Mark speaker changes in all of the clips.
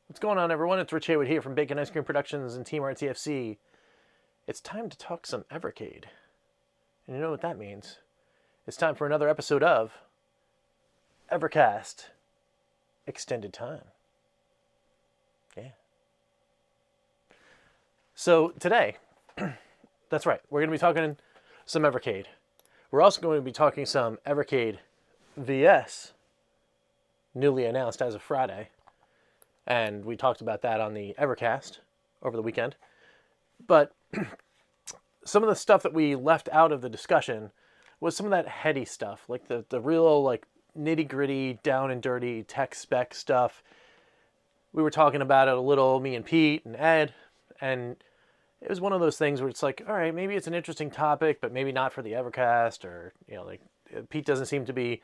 Speaker 1: What's going on, everyone? It's Rich Haywood here from Bacon Ice Cream Productions and Team RTFC. It's time to talk some Evercade. And you know what that means. It's time for another episode of Evercast Extended Time. Yeah. So today, that's right, we're going to be talking some Evercade. We're also going to be talking some Evercade VS, newly announced as of Friday. And we talked about that on the Evercast over the weekend. But some of the stuff that we left out of the discussion was some of that heady stuff, like the real like nitty-gritty, down and dirty tech spec stuff. We were talking about it a little, me and Pete and Ed, and it was one of those things where it's like, all right, maybe it's an interesting topic, but maybe not for the Evercast, or, you know, like Pete doesn't seem to be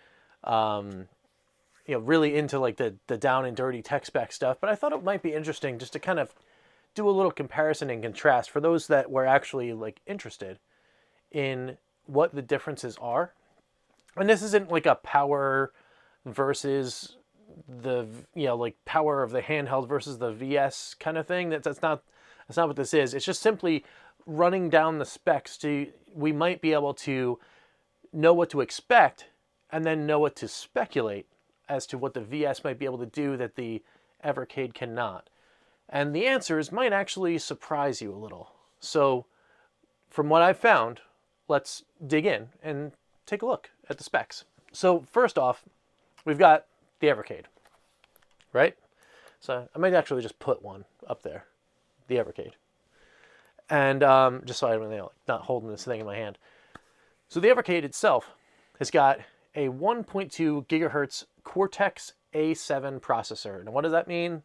Speaker 1: really into like the down and dirty tech spec stuff, but I thought it might be interesting just to kind of do a little comparison and contrast for those that were actually like interested in what the differences are. And this isn't like a power versus the, like power of the handheld versus the VS kind of thing. That's not what this is. It's just simply running down the specs we might be able to know what to expect and then know what to speculate as to what the VS might be able to do that the Evercade cannot. And the answers might actually surprise you a little. So from what I've found, let's dig in and take a look at the specs. So first off, we've got the Evercade, right? So I might actually just put one up there, the Evercade. And just so I'm not holding this thing in my hand. So the Evercade itself has got a 1.2 gigahertz Cortex A7 processor. And what does that mean?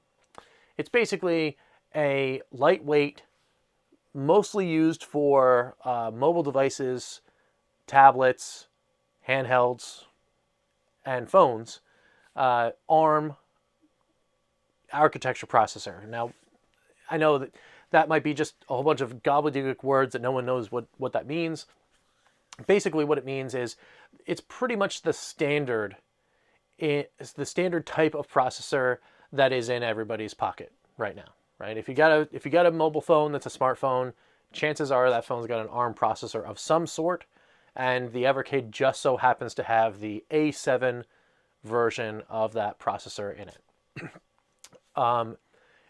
Speaker 1: It's basically a lightweight, mostly used for mobile devices, tablets, handhelds, and phones, ARM architecture processor. Now, I know that might be just a whole bunch of gobbledygook words that no one knows what that means. Basically, what it means is it's pretty much the standard. It's the standard type of processor that is in everybody's pocket right now, right? If you got a mobile phone that's a smartphone, chances are that phone's got an ARM processor of some sort, and the Evercade just so happens to have the A7 version of that processor in it.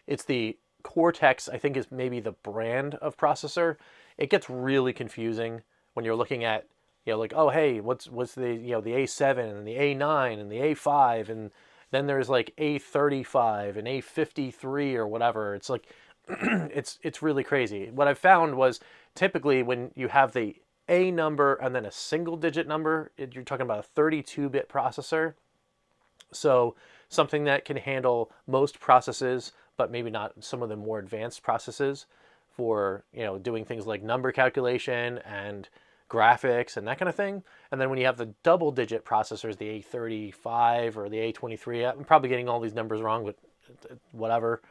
Speaker 1: It's the Cortex, I think, is maybe the brand of processor. It gets really confusing when you're looking at, like, oh, hey, what's the, the A7 and the A9 and the A5, and then there's like A35 and A53 or whatever. It's like, it's really crazy. What I found was typically when you have the A number and then a single digit number, you're talking about a 32-bit processor. So something that can handle most processes, but maybe not some of the more advanced processes for, doing things like number calculation and graphics and that kind of thing. And then when you have the double digit processors, the A35 or the A23, I'm probably getting all these numbers wrong, but whatever.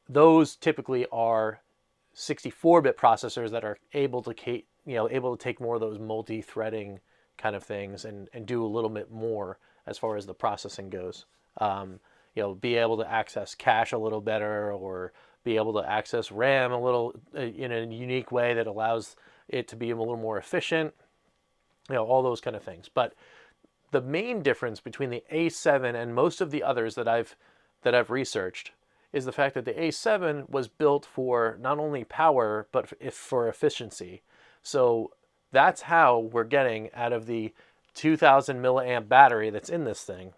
Speaker 1: Those typically are 64-bit processors that are able to take more of those multi-threading kind of things and do a little bit more as far as the processing goes. Be able to access cache a little better, or be able to access RAM a little in a unique way that allows it to be a little more efficient, all those kind of things. But the main difference between the A7 and most of the others that I've researched is the fact that the A7 was built for not only power, but for efficiency. So that's how we're getting out of the 2000 milliamp battery that's in this thing.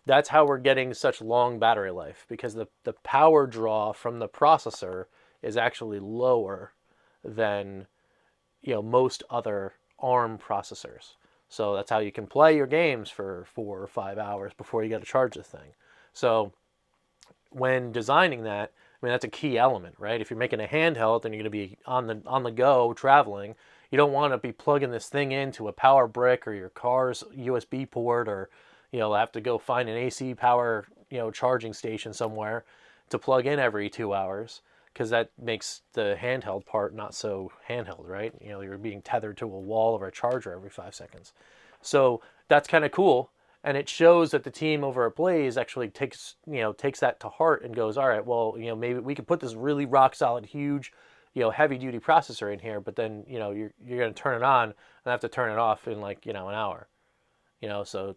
Speaker 1: That's how we're getting such long battery life, because the power draw from the processor is actually lower than most other ARM processors. So that's how you can play your games for 4 or 5 hours before you got to charge this thing. So when designing that, that's a key element, right? If you're making a handheld and you're going to be on the go traveling, you don't want to be plugging this thing into a power brick or your car's USB port, or have to go find an AC power charging station somewhere to plug in every 2 hours. Because that makes the handheld part not so handheld, right? You're being tethered to a wall or a charger every 5 seconds. So that's kind of cool. And it shows that the team over at Blaze actually takes that to heart and goes, all right, well, maybe we could put this really rock solid, huge, heavy duty processor in here, but then you're going to turn it on and have to turn it off in like an hour. So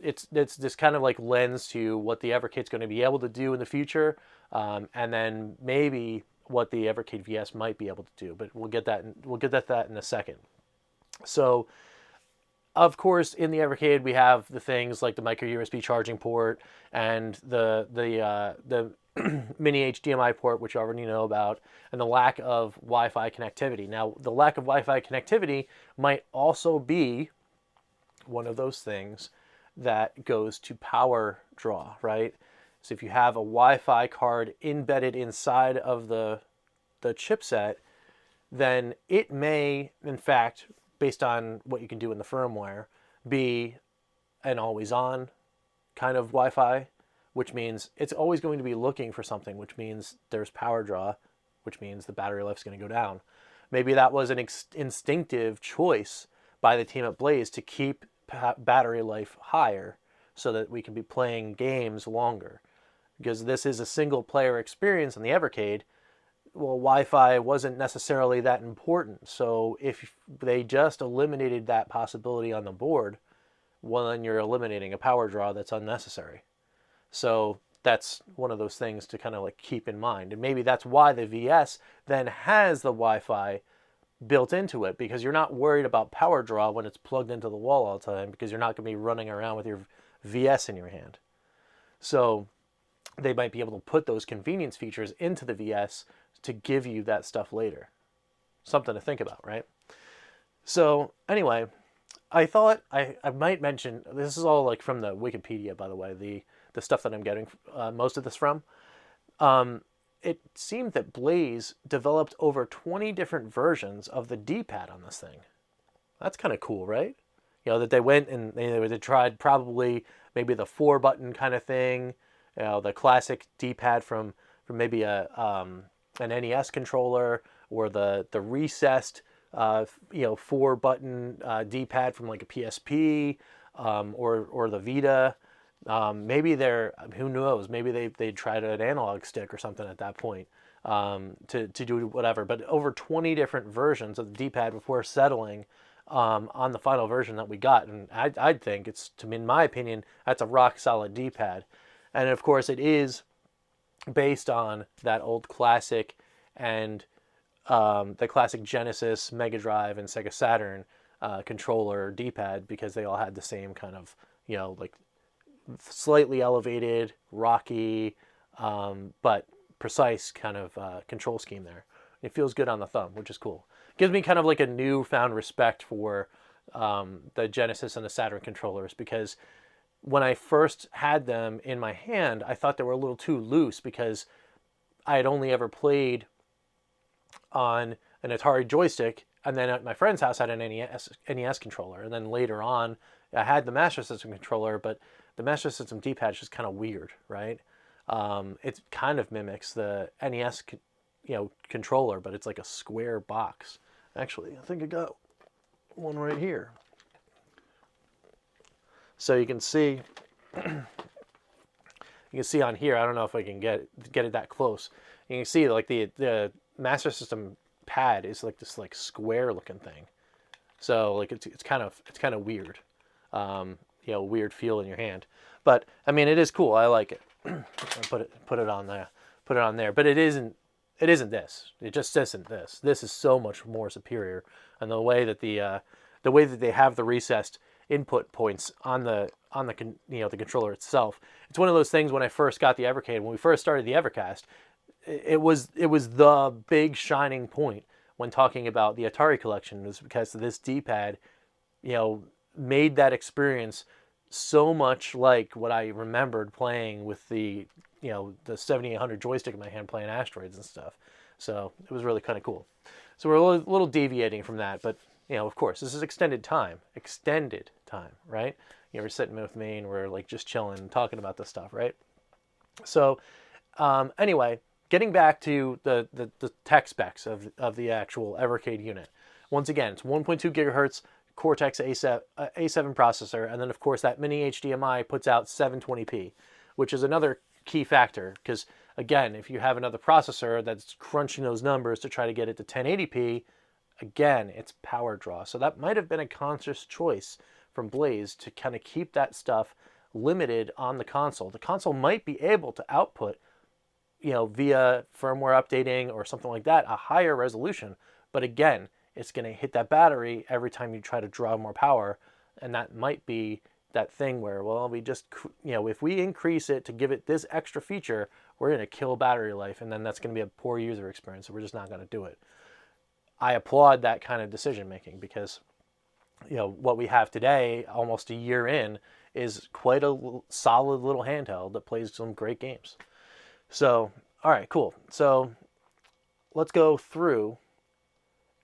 Speaker 1: it's this kind of like lens to what the Evercade's going to be able to do in the future, and then maybe what the Evercade VS might be able to do. But we'll get that in a second. So, of course, in the Evercade we have the things like the micro USB charging port and the mini HDMI port, which you already know about, and the lack of Wi-Fi connectivity. Now, the lack of Wi-Fi connectivity might also be one of those things that goes to power draw, right? So if you have a Wi-Fi card embedded inside of the chipset, then it may, in fact, based on what you can do in the firmware, be an always-on kind of Wi-Fi, which means it's always going to be looking for something, which means there's power draw, which means the battery life's going to go down. Maybe that was an instinctive choice by the team at Blaze to keep battery life higher so that we can be playing games longer. Because this is a single player experience in the Evercade, well, Wi-Fi wasn't necessarily that important. So if they just eliminated that possibility on the board, well, then you're eliminating a power draw that's unnecessary. So that's one of those things to kind of like keep in mind. And maybe that's why the VS then has the Wi-Fi built into it, because you're not worried about power draw when it's plugged into the wall all the time, because you're not going to be running around with your VS in your hand. So they might be able to put those convenience features into the VS to give you that stuff later. Something to think about, right? So anyway, I thought I might mention, this is all like from the Wikipedia, by the way, the stuff that I'm getting most of this from. It seemed that Blaze developed over 20 different versions of the D-pad on this thing. That's kind of cool, right? That they went and they tried probably maybe the 4-button kind of thing, the classic D-pad from maybe an NES controller, or the recessed 4-button D-pad from like a PSP, or the Vita. Maybe who knows, maybe they tried an analog stick or something at that point to do whatever. But over 20 different versions of the D-pad before settling on the final version that we got. And I'd think in my opinion, that's a rock solid D-pad. And of course it is based on that old classic and the classic Genesis, Mega Drive, and Sega Saturn controller D-pad, because they all had the same kind of, like slightly elevated, rocky, but precise kind of control scheme there. It feels good on the thumb, which is cool. Gives me kind of like a newfound respect for the Genesis and the Saturn controllers, because when I first had them in my hand, I thought they were a little too loose, because I had only ever played on an Atari joystick, and then at my friend's house I had an NES controller, and then later on I had the Master System controller, but the Master System D-pad is just kind of weird, right? It kind of mimics the NES controller, but it's like a square box. Actually, I think I got one right here. So you can see on here, I don't know if I can get it that close. You can see like the Master System pad is like this like square looking thing. So like it's kind of weird. Weird feel in your hand. But I mean, it is cool. I like it. put it on there. But it isn't this. It just isn't this. This is so much more superior. And the way that they have the recessed input points on the the controller itself. It's one of those things. When I first got the Evercade, when we first started the Evercast, it was the big shining point when talking about the Atari collection, was because this D-pad, made that experience so much like what I remembered playing with the 7800 joystick in my hand, playing Asteroids and stuff. So it was really kind of cool. So we're a little deviating from that, but of course, this is extended time, right? We're sitting with me and we're like just chilling and talking about this stuff, right? So anyway, getting back to the tech specs of the actual Evercade unit. Once again, it's 1.2 gigahertz Cortex A7 processor, and then of course that mini HDMI puts out 720p, which is another key factor, because again, if you have another processor that's crunching those numbers to try to get it to 1080p, again, it's power draw. So that might have been a conscious choice from Blaze to kind of keep that stuff limited on the console. The console might be able to output, via firmware updating or something like that, a higher resolution. But again, it's going to hit that battery every time you try to draw more power. And that might be that thing where, well, we just, if we increase it to give it this extra feature, we're going to kill battery life. And then that's going to be a poor user experience. So we're just not going to do it. I applaud that kind of decision making, because, what we have today, almost a year in, is quite a solid little handheld that plays some great games. So, all right, cool. So let's go through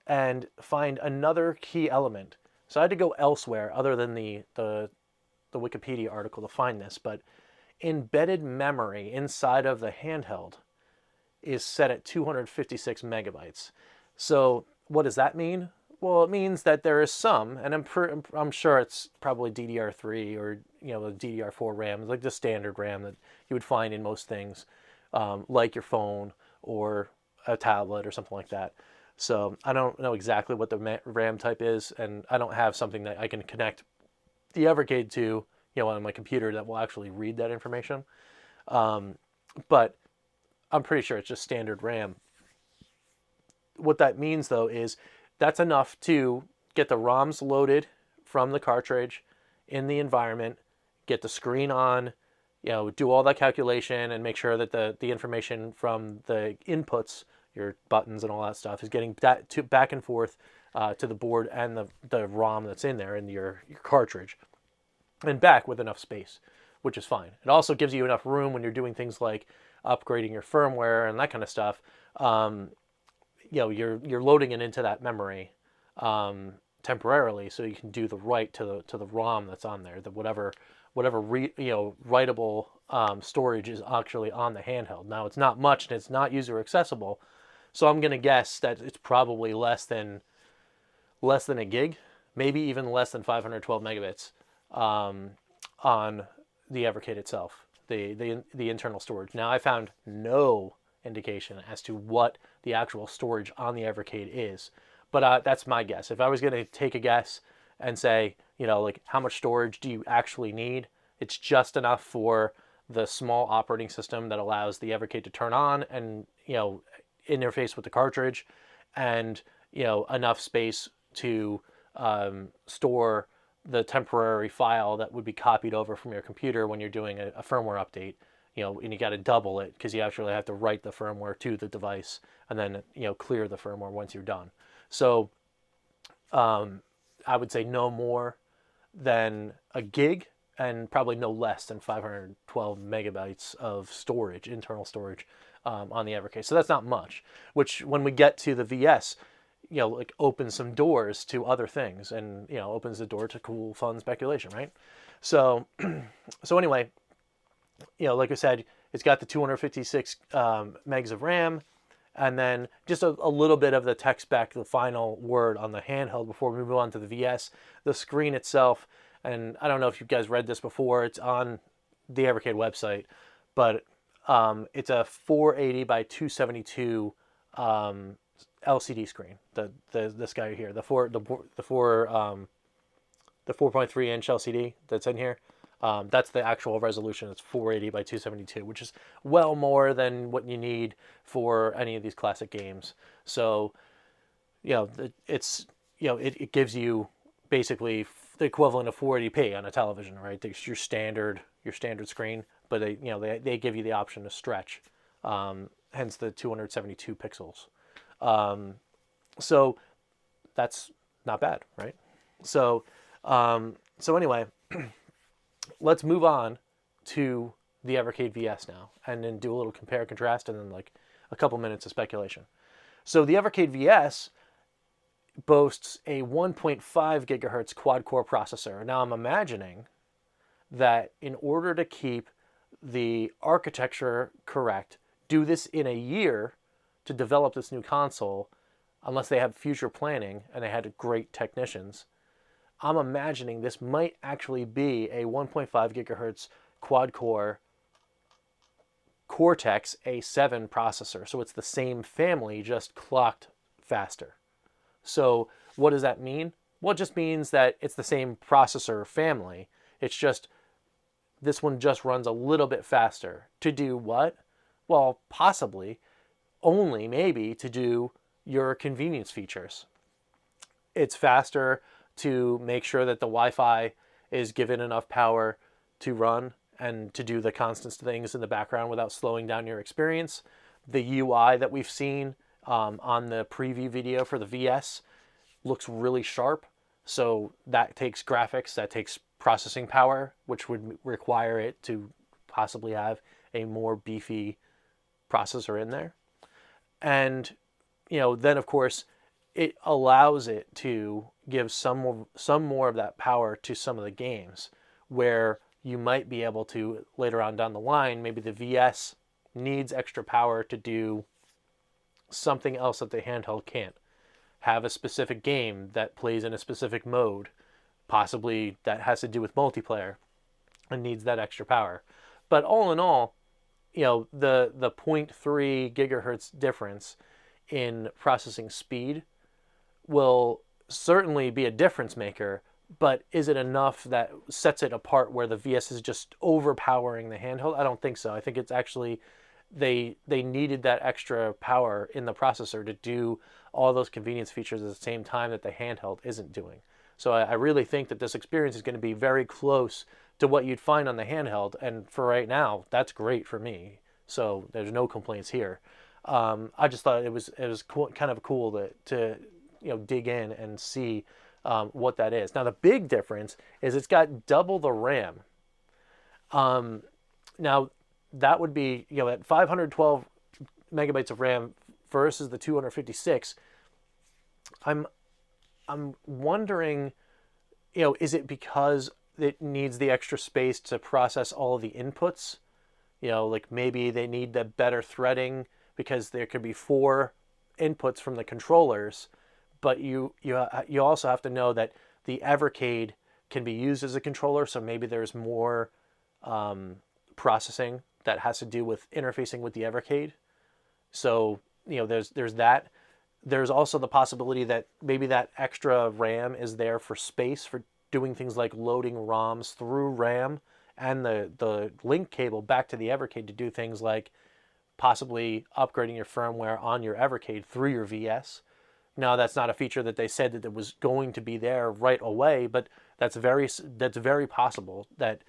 Speaker 1: and find another key element. So I had to go elsewhere other than the Wikipedia article to find this, but embedded memory inside of the handheld is set at 256 megabytes. So what does that mean? Well, it means that there is some, and I'm sure it's probably DDR3 or the DDR4 RAM, like the standard RAM that you would find in most things, like your phone or a tablet or something like that. So I don't know exactly what the RAM type is, and I don't have something that I can connect the Evercade to, on my computer that will actually read that information. But I'm pretty sure it's just standard RAM. What that means, though, is that's enough to get the ROMs loaded from the cartridge in the environment, get the screen on, do all that calculation and make sure that the information from the inputs, your buttons and all that stuff, is getting that back and forth to the board and the ROM that's in there in your cartridge, and back with enough space, which is fine. It also gives you enough room when you're doing things like upgrading your firmware and that kind of stuff. You're loading it into that memory temporarily, so you can do the write to the ROM that's on there. The whatever writable storage is actually on the handheld. Now it's not much and it's not user accessible, so I'm gonna guess that it's probably less than a gig, maybe even less than 512 megabits on the Evercade itself, the internal storage. Now I found no indication as to what the actual storage on the Evercade is, but that's my guess. If I was going to take a guess and say, like, how much storage do you actually need, it's just enough for the small operating system that allows the Evercade to turn on and interface with the cartridge, and enough space to store the temporary file that would be copied over from your computer when you're doing a firmware update. And you got to double it because you actually have to write the firmware to the device and then, clear the firmware once you're done. So I would say no more than a gig and probably no less than 512 megabytes of storage, internal storage on the Evercade. So that's not much, which when we get to the VS, opens some doors to other things and, opens the door to cool, fun speculation, right? So anyway, like I said, it's got the 256 megs of RAM, and then just a little bit of the tech spec, the final word on the handheld before we move on to the VS. The screen itself, and I don't know if you guys read this before, it's on the Evercade website, but it's a 480 by 272 LCD screen. This guy here, the 4.3 inch LCD that's in here. That's the actual resolution. It's 480 by 272, which is well more than what you need for any of these classic games. So, it gives you basically the equivalent of 480p on a television, right? It's your standard screen, but they give you the option to stretch, hence the 272 pixels. So that's not bad, right? So anyway. Let's move on to the Evercade VS now, and then do a little compare and contrast, and then like a couple minutes of speculation. So the Evercade VS boasts a 1.5 gigahertz quad-core processor. Now I'm imagining that in order to keep the architecture correct, do this in a year to develop this new console, unless they have future planning and they had great technicians, I'm imagining this might actually be a 1.5 gigahertz quad core Cortex A7 processor. So it's the same family, just clocked faster. So what does that mean? Well, it just means that it's the same processor family. It's just this one just runs a little bit faster. To do what? Well, possibly, only maybe to do your convenience features. It's faster to make sure that the Wi-Fi is given enough power to run and to do the constant things in the background without slowing down your experience. The UI that we've seen on the preview video for the VS looks really sharp. So that takes graphics, that takes processing power, which would require it to possibly have a more beefy processor in there. And, then of course, it allows it to give some more of that power to some of the games where you might be able to later on down the line, maybe the VS needs extra power to do something else that the handheld can't. Have a specific game that plays in a specific mode, possibly that has to do with multiplayer and needs that extra power. But all in all, the 0.3 gigahertz difference in processing speed will certainly be a difference maker, but is it enough that sets it apart where the VS is just overpowering the handheld? I don't think so. I think it's actually they needed that extra power in the processor to do all those convenience features at the same time that the handheld isn't doing. So I really think that this experience is going to be very close to what you'd find on the handheld, and for right now, that's great for me. So there's no complaints here. I just thought it was cool, kind of cool to dig in and see what that is. Now the big difference is it's got double the RAM. Now that would be at 512 megabytes of RAM versus the 256. I'm wondering, is it because it needs the extra space to process all of the inputs? Like maybe they need the better threading because there could be 4 inputs from the controllers, but you also have to know that the Evercade can be used as a controller, so maybe there's more processing that has to do with interfacing with the Evercade. So there's that. There's also the possibility that maybe that extra RAM is there for space for doing things like loading ROMs through RAM and the link cable back to the Evercade to do things like possibly upgrading your firmware on your Evercade through your VS. Now, that's not a feature that they said that it was going to be there right away, but that's very possible that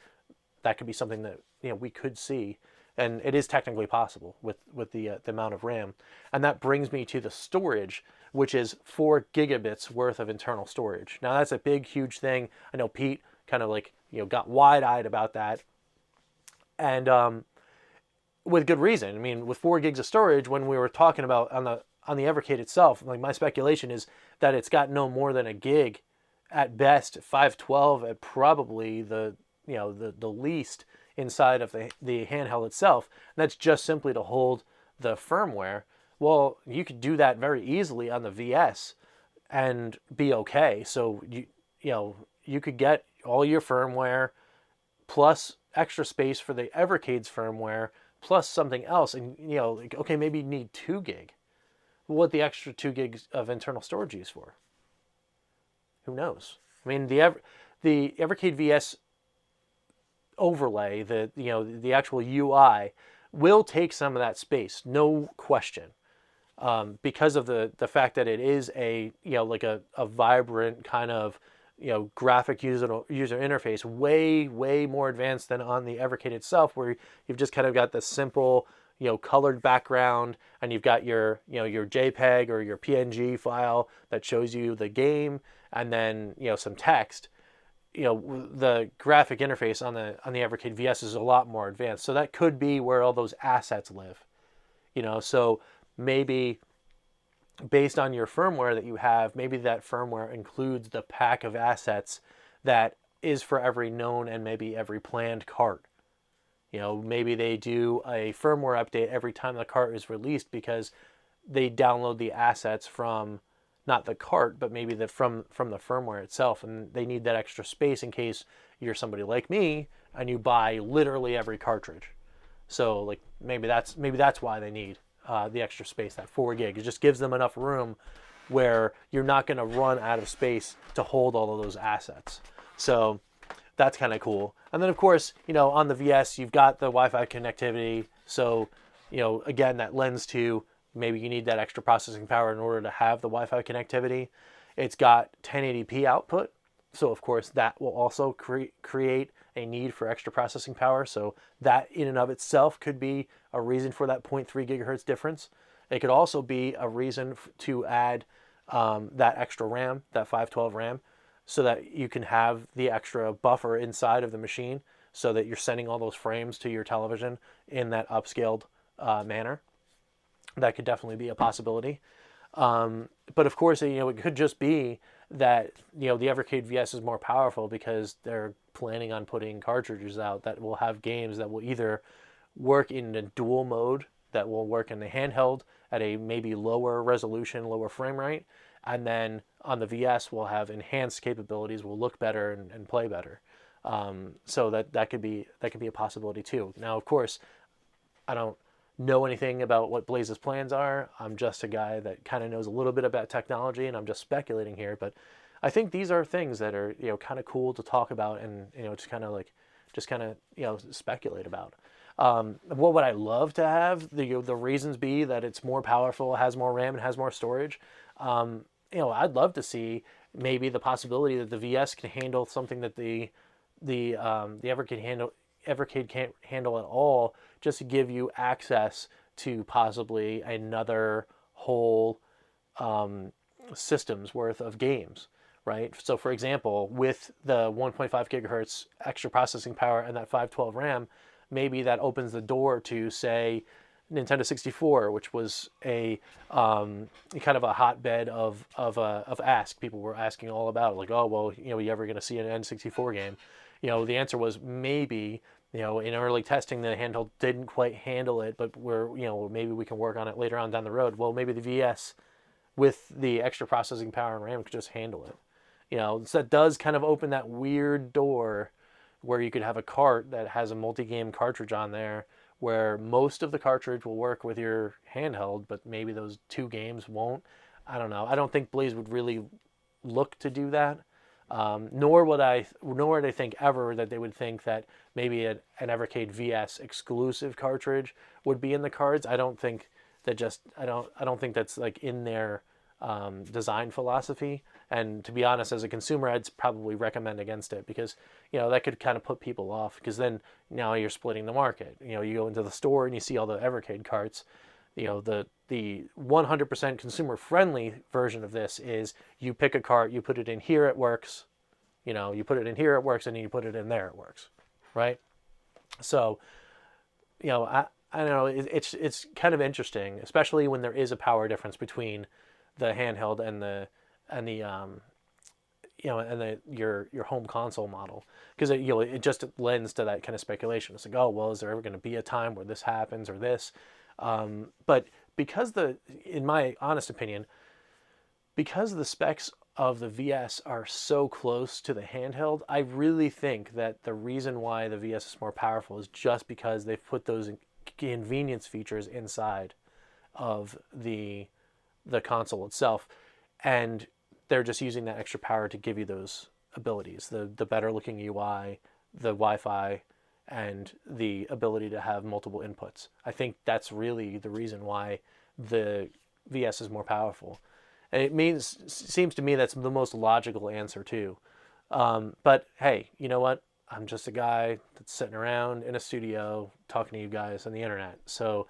Speaker 1: could be something that we could see, and it is technically possible with the amount of RAM. And that brings me to the storage, which is 4 gigabits worth of internal storage. Now, that's a big, huge thing. I know Pete kind of got wide-eyed about that, and with good reason. I mean, with 4 gigs of storage, when we were talking about on the Evercade itself, like my speculation is that it's got no more than a gig at best, 512 at probably the least inside of the handheld itself. And that's just simply to hold the firmware. Well, you could do that very easily on the VS and be okay. So you could get all your firmware plus extra space for the Evercade's firmware plus something else, and okay, maybe you need 2 gig. What the extra 2 gigs of internal storage used for? Who knows? I mean, the Evercade VS overlay, the actual UI, will take some of that space, no question, because of the fact that it is a a vibrant kind of graphic user interface, way more advanced than on the Evercade itself, where you've just kind of got the simple colored background, and you've got your your JPEG or your PNG file that shows you the game, and then some text. The graphic interface on the Evercade VS is a lot more advanced, so that could be where all those assets live. So maybe based on your firmware that you have, maybe that firmware includes the pack of assets that is for every known and maybe every planned cart. Maybe they do a firmware update every time the cart is released because they download the assets from not the cart, but maybe from the firmware itself, and they need that extra space in case you're somebody like me and you buy literally every cartridge. So like maybe that's why they need the extra space, that 4 gig. It just gives them enough room where you're not going to run out of space to hold all of those assets. So that's kind of cool. And then of course, on the VS, you've got the Wi-Fi connectivity. So, again, that lends to maybe you need that extra processing power in order to have the Wi-Fi connectivity. It's got 1080p output. So of course that will also create a need for extra processing power. So that in and of itself could be a reason for that 0.3 gigahertz difference. It could also be a reason to add that extra RAM, that 512 RAM, so that you can have the extra buffer inside of the machine so that you're sending all those frames to your television in that upscaled manner. That could definitely be a possibility. But of course, it could just be that, the Evercade VS is more powerful because they're planning on putting cartridges out that will have games that will either work in a dual mode, that will work in the handheld at a maybe lower resolution, lower frame rate, and then on the VS will have enhanced capabilities, will look better and play better. So that could be a possibility too. Now, of course, I don't know anything about what Blaze's plans are. I'm just a guy that kind of knows a little bit about technology, and I'm just speculating here. But I think these are things that are kind of cool to talk about, and just kind of speculate about. What would I love to have the reasons be that it's more powerful, has more RAM, and has more storage? I'd love to see maybe the possibility that the VS can handle something that the Evercade can't handle at all, just to give you access to possibly another whole system's worth of games, right? So for example, with the 1.5 gigahertz extra processing power and that 512 RAM, maybe that opens the door to, say, Nintendo 64, which was a kind of a hotbed of ask. People were asking all about it, like, oh, well, are you ever going to see an N64 game? The answer was maybe. In early testing, the handheld didn't quite handle it, but maybe we can work on it later on down the road. Well, maybe the VS with the extra processing power and RAM could just handle it. So that does kind of open that weird door where you could have a cart that has a multi-game cartridge on there, where most of the cartridge will work with your handheld, but maybe those 2 games won't. I don't know. I don't think Blaze would really look to do that. Nor would I think ever that they would think that maybe an Evercade VS exclusive cartridge would be in the cards. I don't think that's like in their design philosophy. And to be honest, as a consumer, I'd probably recommend against it, because that could kind of put people off, because then now you're splitting the market. You go into the store and you see all the Evercade carts. The 100% consumer friendly version of this is you pick a cart, you put it in here, it works. You put it in here, it works, and then you put it in there, it works, right? So, I don't know. It's kind of interesting, especially when there is a power difference between the handheld and your home console model, because it just lends to that kind of speculation. It's like, oh, well, is there ever going to be a time where this happens or this? But because in my honest opinion, because the specs of the VS are so close to the handheld, I really think that the reason why the VS is more powerful is just because they've put those convenience features inside of the console itself, and they're just using that extra power to give you those abilities, the better looking UI, the Wi-Fi, and the ability to have multiple inputs. I think that's really the reason why the VS is more powerful. And seems to me that's the most logical answer too. But hey, you know what? I'm just a guy that's sitting around in a studio talking to you guys on the internet. So,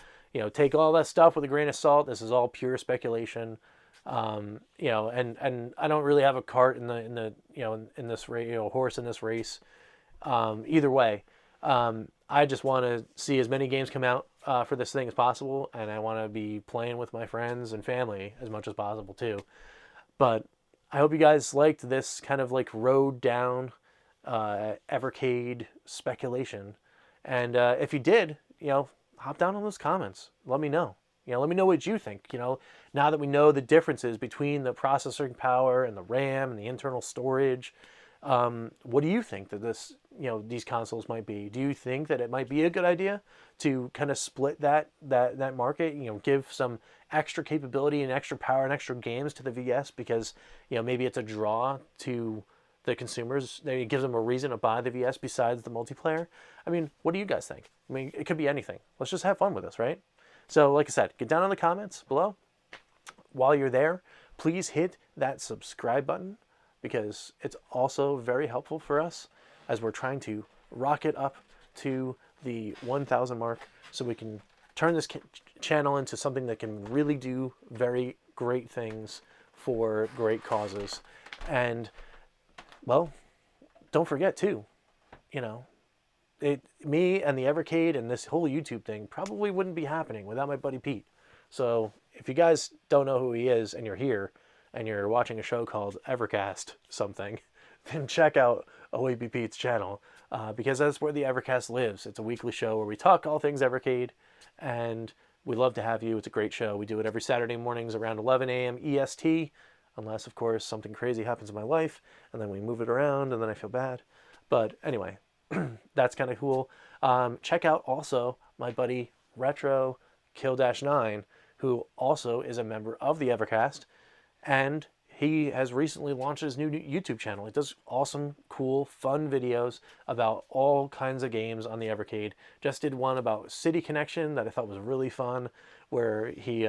Speaker 1: take all that stuff with a grain of salt. This is all pure speculation. And I don't really have a cart in this race, horse in this race. Either way, I just want to see as many games come out for this thing as possible, and I want to be playing with my friends and family as much as possible too. But I hope you guys liked this kind of like road down Evercade speculation, and if you did, hop down on those comments. Let me know. Let me know what you think. Now that we know the differences between the processing power and the RAM and the internal storage, what do you think that these consoles might be? Do you think that it might be a good idea to kind of split that market? Give some extra capability and extra power and extra games to the VS because maybe it's a draw to the consumers. It gives them a reason to buy the VS besides the multiplayer. I mean, what do you guys think? I mean, it could be anything. Let's just have fun with this, right? So, like I said, get down in the comments below. While you're there, please hit that subscribe button because it's also very helpful for us as we're trying to rocket up to the 1,000 mark so we can turn this channel into something that can really do very great things for great causes. And, well, don't forget, too, me and the Evercade and this whole YouTube thing probably wouldn't be happening without my buddy Pete. So if you guys don't know who he is and you're here and you're watching a show called Evercast something, then check out OAB Pete's channel because that's where the Evercast lives. It's a weekly show where we talk all things Evercade, and we love to have you. It's a great show. We do it every Saturday mornings around 11 a.m. EST, unless, of course, something crazy happens in my life, and then we move it around, and then I feel bad. But anyway, that's kind of cool. Check out also my buddy Retro Kill-9, who also is a member of the Evercast, and he has recently launched his new YouTube channel. He does awesome, cool, fun videos about all kinds of games on the Evercade. Just did one about City Connection that I thought was really fun, where he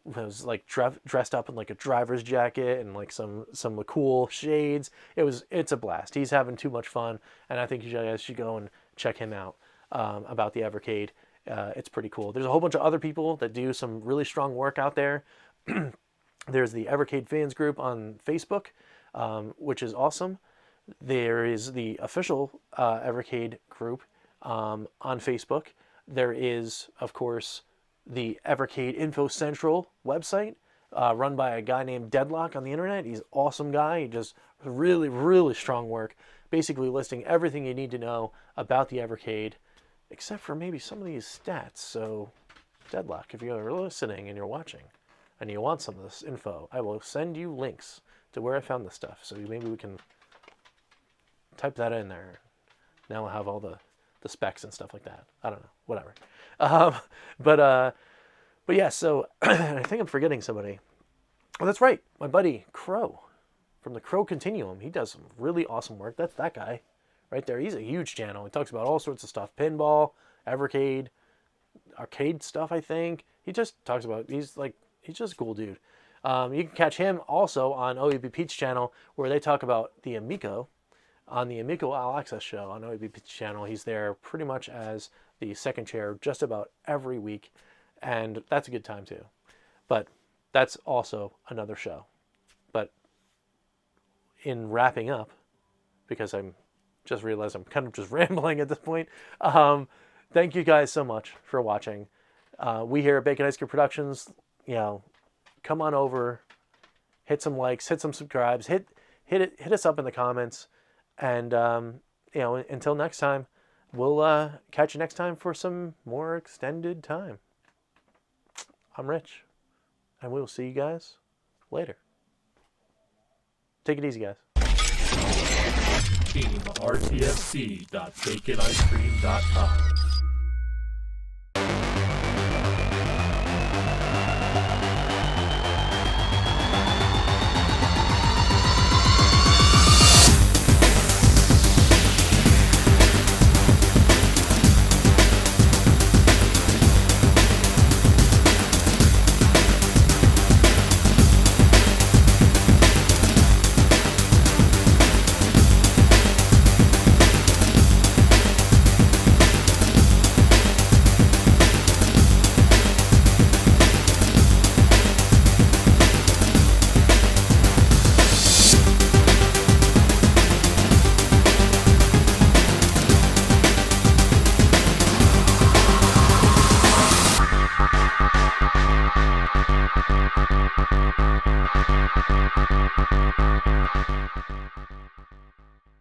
Speaker 1: was like dressed up in like a driver's jacket and like some cool shades. It's a blast. He's having too much fun, and I think you guys should go and check him out about the Evercade. It's pretty cool. There's a whole bunch of other people that do some really strong work out there. There's the Evercade fans group on Facebook, which is awesome. There is the official Evercade group on Facebook. There is, of course, the Evercade Info Central website run by a guy named Deadlock on the internet. He's an awesome guy. He does really, really strong work, basically listing everything you need to know about the Evercade, except for maybe some of these stats. So, Deadlock, if you're listening and you're watching and you want some of this info, I will send you links to where I found this stuff. So maybe we can type that in there. Now we'll have all the specs and stuff like that. I don't know, whatever. But yeah, so I think I'm forgetting somebody. Oh, that's right, my buddy Crow from the Crow Continuum. He does some really awesome work. That's that guy right there. He's a huge channel. He talks about all sorts of stuff: pinball, Evercade, arcade stuff. I think he just talks about. He's just a cool dude. You can catch him also on OEB Pete's channel, where they talk about the Amico on the Amico All Access show on OEB Pete's channel. He's there pretty much as the second chair just about every week, and that's a good time too. But that's also another show. But in wrapping up, because I'm just realized I'm kind of just rambling at this point, thank you guys so much for watching. We here at Bacon Ice Cream Productions, come on over, hit some likes, hit some subscribes, hit us up in the comments, and until next time, we'll catch you next time for some more extended time. I'm Rich, and we'll see you guys later. Take it easy, guys.
Speaker 2: team rtfc.baconicecream.com